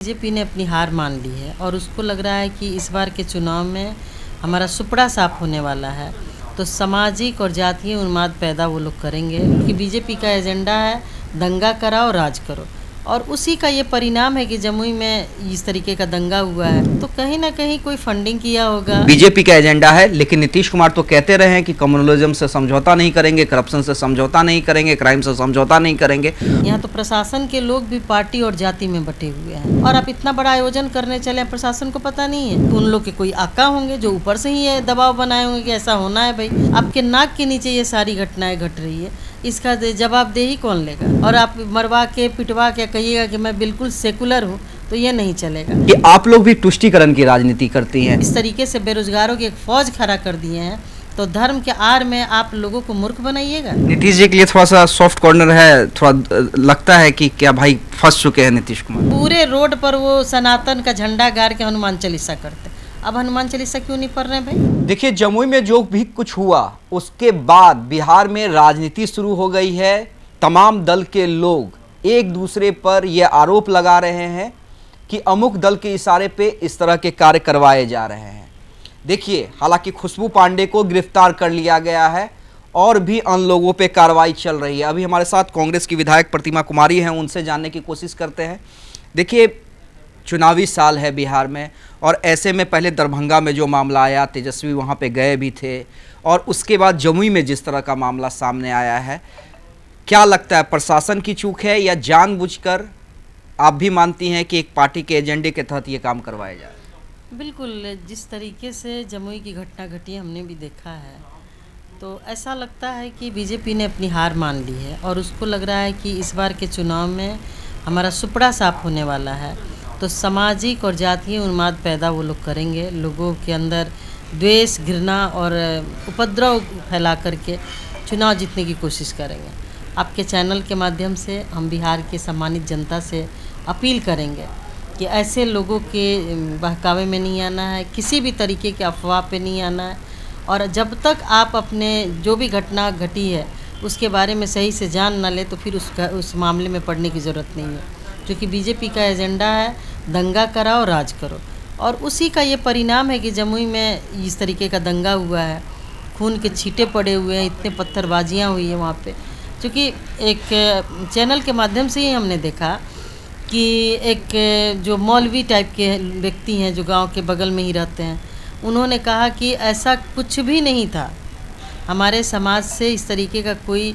BJP ने अपनी हार मान ली है और उसको लग रहा है कि इस बार के चुनाव में हमारा सुपड़ा साफ होने वाला है। तो सामाजिक और जातीय उन्माद पैदा वो लोग करेंगे क्योंकि बीजेपी का एजेंडा है दंगा कराओ राज करो, और उसी का ये परिणाम है कि जमुई में इस तरीके का दंगा हुआ है। तो कहीं ना कहीं कोई फंडिंग किया होगा। बीजेपी का एजेंडा है, लेकिन नीतीश कुमार तो कहते रहे हैं कि कम्युनलिज्म से समझौता नहीं करेंगे, करप्शन से समझौता नहीं करेंगे, क्राइम से समझौता नहीं करेंगे। यहाँ तो प्रशासन के लोग भी पार्टी और जाति में बटे हुए हैं और आप इतना बड़ा आयोजन करने चले, प्रशासन को पता नहीं है। उन लोग के कोई आका होंगे जो ऊपर से ही ये दबाव बनाए होंगे कि ऐसा होना है। भाई आपके नाक के नीचे ये सारी घटनाएं घट रही है, इसका जवाबदेही कौन लेगा? और आप मरवा के पिटवा के कहिएगा कि मैं बिल्कुल सेकुलर हूँ, तो ये नहीं चलेगा। कि आप लोग भी तुष्टीकरण की राजनीति करती हैं। इस तरीके से बेरोजगारों की एक फौज खड़ा कर दिए हैं, तो धर्म के आड़ में आप लोगों को मूर्ख बनाइएगा। नीतीश जी के लिए थोड़ा सा सॉफ्ट कॉर्नर है, थोड़ा लगता है कि क्या भाई फंस चुके हैं नीतीश कुमार। पूरे रोड पर वो सनातन का झंडा गाड़ के हनुमान चालीसा करते, अब हनुमान चालीसा क्यों नहीं पढ़ रहे भाई? देखिए, जमुई में जो भी कुछ हुआ उसके बाद बिहार में राजनीति शुरू हो गई है। तमाम दल के लोग एक दूसरे पर यह आरोप लगा रहे हैं कि अमुक दल के इशारे पे इस तरह के कार्य करवाए जा रहे हैं। देखिए, हालांकि खुशबू पांडे को गिरफ्तार कर लिया गया है और भी अन्य लोगों पे कार्रवाई चल रही है। अभी हमारे साथ कांग्रेस की विधायक प्रतिमा कुमारी हैं, उनसे जानने की कोशिश करते हैं। देखिए, चुनावी साल है बिहार में, और ऐसे में पहले दरभंगा में जो मामला आया, तेजस्वी वहाँ पे गए भी थे, और उसके बाद जमुई में जिस तरह का मामला सामने आया है, क्या लगता है प्रशासन की चूक है या जानबूझकर आप भी मानती हैं कि एक पार्टी के एजेंडे के तहत ये काम करवाया जाए? बिल्कुल, जिस तरीके से जमुई की घटना घटी हमने भी देखा है, तो ऐसा लगता है कि बीजेपी ने अपनी हार मान ली है और उसको लग रहा है कि इस बार के चुनाव में हमारा सुपड़ा साफ होने वाला है। तो सामाजिक और जातीय उन्माद पैदा वो लोग करेंगे, लोगों के अंदर द्वेष, घृणा और उपद्रव फैला करके चुनाव जीतने की कोशिश करेंगे। आपके चैनल के माध्यम से हम बिहार की सम्मानित जनता से अपील करेंगे कि ऐसे लोगों के बहकावे में नहीं आना है, किसी भी तरीके के अफवाह पे नहीं आना है, और जब तक आप अपने जो भी घटना घटी है उसके बारे में सही से जान ना ले तो फिर उस मामले में पड़ने की ज़रूरत नहीं है, क्योंकि बीजेपी का एजेंडा है दंगा कराओ राज करो, और उसी का ये परिणाम है कि जमुई में इस तरीके का दंगा हुआ है। खून के छींटे पड़े हुए हैं, इतने पत्थरबाजियाँ हुई हैं वहाँ पे। क्योंकि एक चैनल के माध्यम से ही हमने देखा कि एक जो मौलवी टाइप के व्यक्ति हैं जो गांव के बगल में ही रहते हैं, उन्होंने कहा कि ऐसा कुछ भी नहीं था, हमारे समाज से इस तरीके का कोई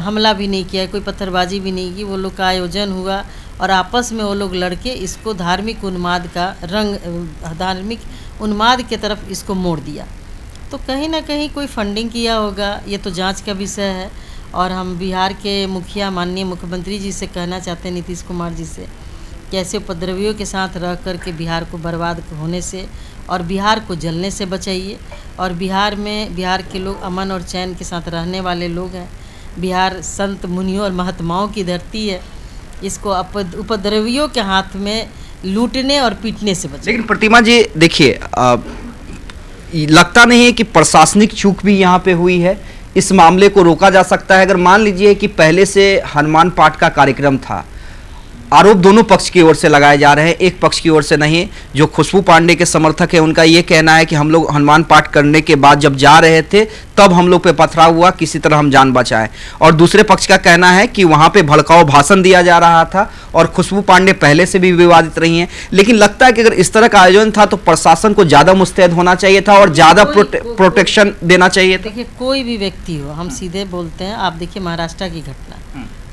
हमला भी नहीं किया, कोई पत्थरबाजी भी नहीं की। वो लोग का आयोजन हुआ और आपस में वो लोग लड़के इसको धार्मिक उन्माद का धार्मिक उन्माद के तरफ इसको मोड़ दिया। तो कहीं ना कहीं कोई फंडिंग किया होगा, ये तो जांच का विषय है। और हम बिहार के मुखिया माननीय मुख्यमंत्री जी से कहना चाहते हैं, नीतीश कुमार जी से, कि ऐसे उपद्रवियों के साथ रह कर के बिहार को बर्बाद होने से और बिहार को जलने से बचाइए। और बिहार के लोग अमन और चैन के साथ रहने वाले लोग हैं। बिहार संत मुनियों और महात्माओं की धरती है, इसको उपद्रवियों के हाथ में लूटने और पीटने से बचाइए। लेकिन प्रतिमा जी, देखिए, लगता नहीं है कि प्रशासनिक चूक भी यहाँ पे हुई है? इस मामले को रोका जा सकता है? अगर मान लीजिए कि पहले से हनुमान पाठ का कार्यक्रम था, आरोप दोनों पक्ष की ओर से लगाए जा रहे हैं, एक पक्ष की ओर से नहीं। जो खुशबू पांडे के समर्थक है उनका ये कहना है कि हम लोग हनुमान पाठ करने के बाद जब जा रहे थे तब हम लोग पे पथराव हुआ, किसी तरह हम जान बचाए। और दूसरे पक्ष का कहना है कि वहां पे भड़काऊ भाषण दिया जा रहा था और खुशबू पांडे पहले से भी विवादित रही हैं। लेकिन लगता है कि अगर इस तरह का आयोजन था तो प्रशासन को ज्यादा मुस्तैद होना चाहिए था और ज्यादा प्रोटेक्शन देना चाहिए था। देखिए, कोई भी व्यक्ति हो, हम सीधे बोलते हैं। आप देखिए महाराष्ट्र की घटना,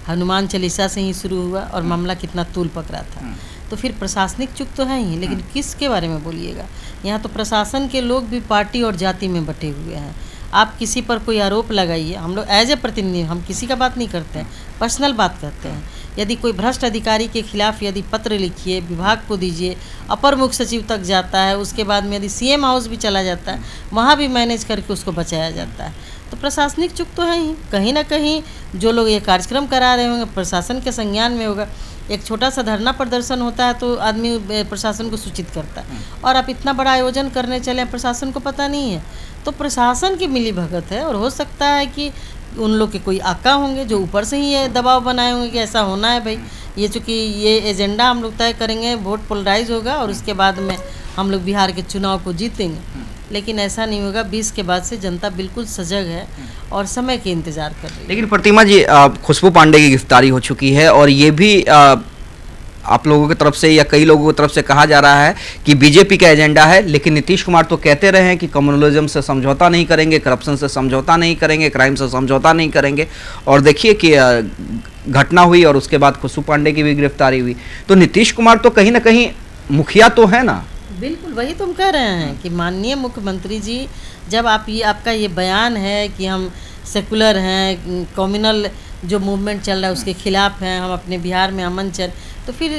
हनुमान चालीसा से ही शुरू हुआ और मामला कितना तूल पकड़ा था। तो फिर प्रशासनिक चूक तो है ही, लेकिन किसके बारे में बोलिएगा? यहाँ तो प्रशासन के लोग भी पार्टी और जाति में बटे हुए हैं। आप किसी पर कोई आरोप लगाइए, हम लोग एज ए प्रतिनिधि हम किसी का बात नहीं करते हैं, पर्सनल बात करते हैं। यदि कोई भ्रष्ट अधिकारी के खिलाफ यदि पत्र लिखिए, विभाग को दीजिए, अपर मुख्य सचिव तक जाता है, उसके बाद में यदि सीएम हाउस भी चला जाता है, वहाँ भी मैनेज करके उसको बचाया जाता है। तो प्रशासनिक चूक तो है ही। कहीं ना कहीं जो लोग ये कार्यक्रम करा रहे होंगे प्रशासन के संज्ञान में होगा। एक छोटा सा धरना प्रदर्शन होता है तो आदमी प्रशासन को सूचित करता है, और आप इतना बड़ा आयोजन करने चले, प्रशासन को पता नहीं है। तो प्रशासन की मिलीभगत है, और हो सकता है कि उन लोग के कोई आका होंगे जो ऊपर से ही ये दबाव बनाए होंगे कि ऐसा होना है भाई, ये चूँकि ये एजेंडा हम लोग तय करेंगे, वोट पोलराइज होगा और उसके बाद में हम लोग बिहार के चुनाव को जीतेंगे। लेकिन ऐसा नहीं होगा। 20 के बाद से जनता बिल्कुल सजग है और समय के इंतज़ार कर रही है। लेकिन प्रतिमा जी, खुशबू पांडे की गिरफ्तारी हो चुकी है और ये भी आप लोगों की तरफ से या कई लोगों की तरफ से कहा जा रहा है कि बीजेपी का एजेंडा है, लेकिन नीतीश कुमार तो कहते रहे हैं कि कम्युनलिज्म से समझौता नहीं करेंगे, करप्शन से समझौता नहीं करेंगे, क्राइम से समझौता नहीं करेंगे। और देखिए कि घटना हुई और उसके बाद खुशबू पांडे की भी गिरफ्तारी हुई। तो नीतीश कुमार तो कहीं ना कहीं मुखिया तो है ना। बिल्कुल वही तुम कह रहे हैं कि माननीय मुख्यमंत्री जी, जब आपका ये बयान है कि हम सेकुलर हैं, कम्युनल जो मूवमेंट चल रहा है उसके खिलाफ हैं, हम अपने बिहार में अमन चल, तो फिर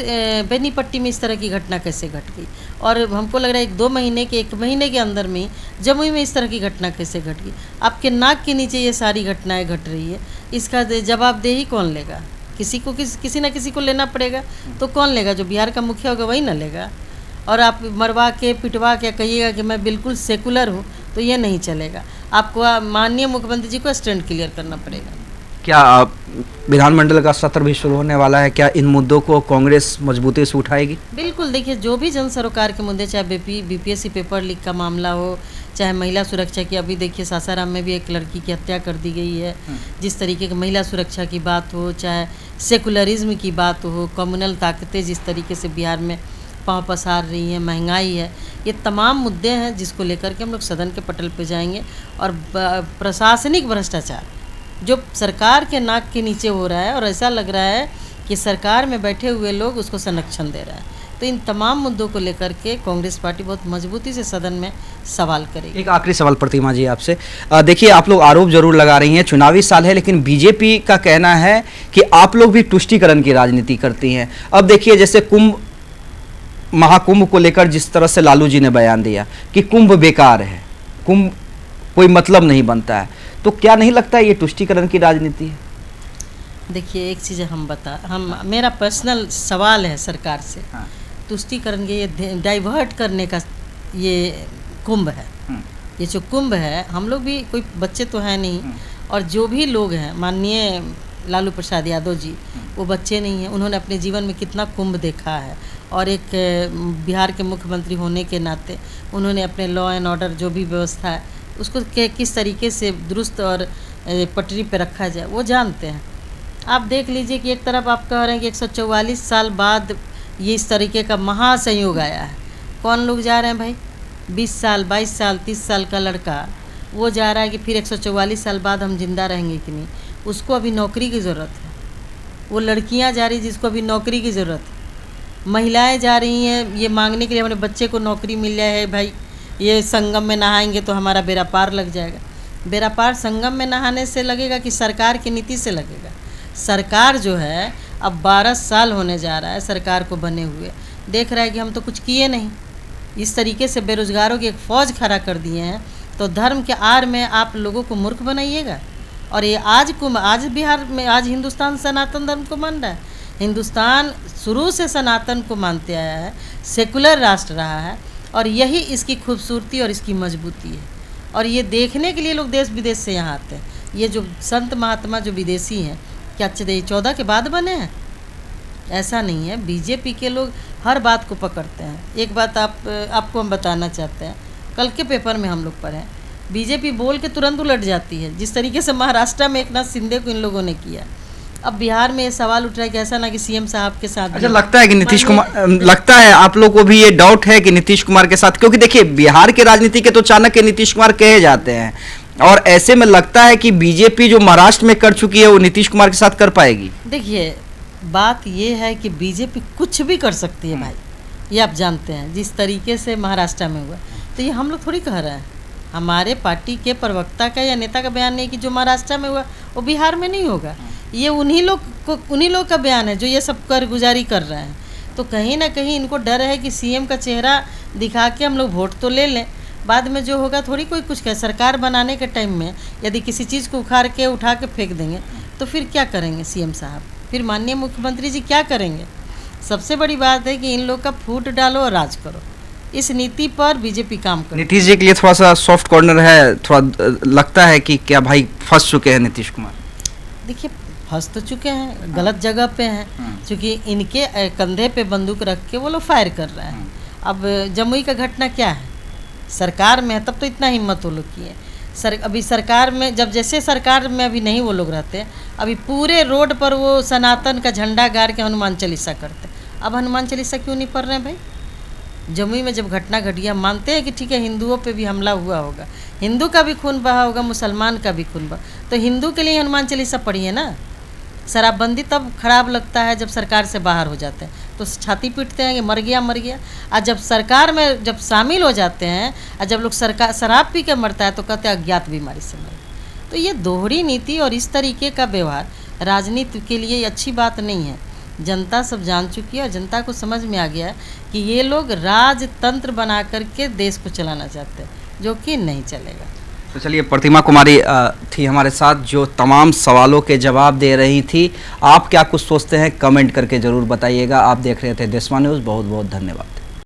बेनीपट्टी में इस तरह की घटना कैसे घट गई? और हमको लग रहा है 1 महीने के अंदर में जमुई में इस तरह की घटना कैसे घट गई? आपके नाक के नीचे ये सारी घटनाएं घट रही है, इसका जवाबदेही कौन लेगा? किसी ना किसी को लेना पड़ेगा। तो कौन लेगा? जो बिहार का मुखिया होगा वही ना लेगा। और आप मरवा के पिटवा के कहिएगा कि मैं बिल्कुल सेकुलर हूँ, तो ये नहीं चलेगा। आपको माननीय मुख्यमंत्री जी को स्टैंड क्लियर करना पड़ेगा। क्या विधानमंडल का सत्र भी शुरू होने वाला है, क्या इन मुद्दों को कांग्रेस मजबूती से उठाएगी? बिल्कुल, देखिए जो भी जन सरोकार के मुद्दे, चाहे बीपीएससी पेपर लीक का मामला हो, चाहे महिला सुरक्षा की, अभी देखिए सासाराम में भी एक लड़की की हत्या कर दी गई है। जिस तरीके की महिला सुरक्षा की बात हो, चाहे सेकुलरिज्म की बात हो, कम्युनल ताकतें जिस तरीके से बिहार में पाँव पसार रही हैं, महंगाई है, ये तमाम मुद्दे हैं जिसको लेकर के हम लोग सदन के पटल पे जाएंगे। और प्रशासनिक भ्रष्टाचार जो सरकार के नाक के नीचे हो रहा है और ऐसा लग रहा है कि सरकार में बैठे हुए लोग उसको संरक्षण दे रहा है, तो इन तमाम मुद्दों को लेकर के कांग्रेस पार्टी बहुत मजबूती से सदन में सवाल करेगी। एक आखिरी सवाल प्रतिमा जी आपसे, देखिए आप लोग आरोप जरूर लगा रही हैं, चुनावी साल है, लेकिन बीजेपी का कहना है कि आप लोग भी तुष्टीकरण की राजनीति करती हैं। अब देखिए जैसे महाकुंभ को लेकर जिस तरह से लालू जी ने बयान दिया कि कुंभ बेकार है, कुंभ कोई मतलब नहीं बनता है, तो क्या नहीं लगता है ये तुष्टीकरण की राजनीति है? देखिए एक चीज़ मेरा पर्सनल सवाल है सरकार से। हाँ। तुष्टीकरण के ये डाइवर्ट करने का ये कुंभ है। ये जो कुंभ है, हम लोग भी कोई बच्चे तो हैं नहीं, और जो भी लोग हैं, माननीय लालू प्रसाद यादव जी, वो बच्चे नहीं हैं। उन्होंने अपने जीवन में कितना कुंभ देखा है, और एक बिहार के मुख्यमंत्री होने के नाते उन्होंने अपने लॉ एंड ऑर्डर जो भी व्यवस्था है उसको किस तरीके से दुरुस्त और पटरी पे रखा जाए वो जानते हैं। आप देख लीजिए कि एक तरफ आप कह रहे हैं कि 144 साल बाद ये इस तरीके का महासंयोग आया है। कौन लोग जा रहे हैं भाई? 20 साल, 22 साल, 30 साल का लड़का वो जा रहा है कि फिर 144 साल बाद हम जिंदा रहेंगे कि नहीं। उसको अभी नौकरी की ज़रूरत है। वो लड़कियां जा रही जिसको अभी नौकरी की ज़रूरत है। महिलाएं जा रही हैं ये मांगने के लिए हमारे बच्चे को नौकरी मिल जाए है भाई, ये संगम में नहाएंगे तो हमारा बेड़ा पार लग जाएगा। बेड़ा पार संगम में नहाने से लगेगा कि सरकार की नीति से लगेगा? सरकार जो है अब 12 साल होने जा रहा है सरकार को बने हुए, देख रहा है कि हम तो कुछ किए नहीं। इस तरीके से बेरोजगारों की एक फ़ौज खड़ा कर दिए हैं, तो धर्म के आड़ में आप लोगों को मूर्ख बनाइएगा। और ये आज बिहार में, आज हिंदुस्तान सनातन धर्म को मान रहा है। हिंदुस्तान शुरू से सनातन को मानते आया है, सेकुलर राष्ट्र रहा है, और यही इसकी खूबसूरती और इसकी मजबूती है। और ये देखने के लिए लोग देश विदेश से यहाँ आते हैं। ये जो संत महात्मा जो विदेशी हैं, क्या 14 के बाद बने हैं? ऐसा नहीं है। बीजेपी के लोग हर बात को पकड़ते हैं। एक बात आपको हम बताना चाहते हैं, कल के पेपर में हम लोग पढ़े, बीजेपी बोल के तुरंत उलट जाती है, जिस तरीके से महाराष्ट्र में एकनाथ शिंदे को इन लोगों ने किया। अब बिहार में ये सवाल उठ रहा है कि ऐसा ना कि सीएम साहब के साथ। अच्छा, लगता है कि नीतीश कुमार, लगता है आप लोग को भी ये डाउट है कि नीतीश कुमार के साथ, क्योंकि देखिए बिहार के राजनीति के तो चाणक्य नीतीश कुमार कहे जाते हैं, और ऐसे में लगता है कि बीजेपी जो महाराष्ट्र में कर चुकी है वो नीतीश कुमार के साथ कर पाएगी। देखिए बात ये है कि बीजेपी कुछ भी कर सकती है भाई, ये आप जानते हैं। जिस तरीके से महाराष्ट्र में हुआ, तो ये हम लोग थोड़ी कह रहे हैं। हमारे पार्टी के प्रवक्ता का या नेता का बयान नहीं कि जो महाराष्ट्र में हुआ वो बिहार में नहीं होगा। ये उन्हीं लोग का बयान है जो ये सब गुजारी कर रहे हैं। तो कहीं ना कहीं इनको डर है कि सीएम का चेहरा दिखा के हम लोग वोट तो ले लें, बाद में जो होगा थोड़ी कोई कुछ कहे। सरकार बनाने के टाइम में यदि किसी चीज़ को उठा के फेंक देंगे तो फिर क्या करेंगे सीएम साहब? फिर माननीय मुख्यमंत्री जी क्या करेंगे? सबसे बड़ी बात है कि इन लोग का फूट डालो और राज करो। इस नीति पर बीजेपी काम कर। नीतीश जी के लिए थोड़ा सा सॉफ्ट कॉर्नर है, थोड़ा लगता है कि क्या भाई फंस चुके हैं नीतीश कुमार? देखिए, फंस तो चुके हैं, गलत जगह पे हैं, क्योंकि इनके कंधे पे बंदूक रख के वो लोग फायर कर रहे हैं। अब जमुई का घटना क्या है, सरकार में है तब तो इतना हिम्मत वो लोग की है। अभी सरकार में, जब जैसे सरकार में अभी नहीं वो लोग रहते, अभी पूरे रोड पर वो सनातन का झंडा गाड़ के हनुमान चालीसा करते। अब हनुमान चालीसा क्यों नहीं पढ़ रहे हैं भाई? जमुई में जब घटना घटी, हम मानते हैं कि ठीक है हिंदुओं पे भी हमला हुआ होगा, हिंदू का भी खून बहा होगा, मुसलमान का भी खून बहा, तो हिंदू के लिए हनुमान चालीसा पढ़िए ना। शराबबंदी तब खराब लगता है जब सरकार से बाहर हो जाते हैं, तो छाती पीटते हैं कि मर गया मर गया। और जब सरकार में जब शामिल हो जाते हैं और जब लोग सरकार शराब पी के मरता है तो कहते हैं अज्ञात बीमारी से मर। तो ये दोहरी नीति और इस तरीके का व्यवहार राजनीति के लिए अच्छी बात नहीं है। जनता सब जान चुकी है और जनता को समझ में आ गया है कि ये लोग राजतंत्र बना करके देश को चलाना चाहते हैं, जो कि नहीं चलेगा। तो चलिए, प्रतिमा कुमारी थी हमारे साथ जो तमाम सवालों के जवाब दे रही थी। आप क्या कुछ सोचते हैं कमेंट करके ज़रूर बताइएगा। आप देख रहे थे देशवा न्यूज़, बहुत बहुत धन्यवाद।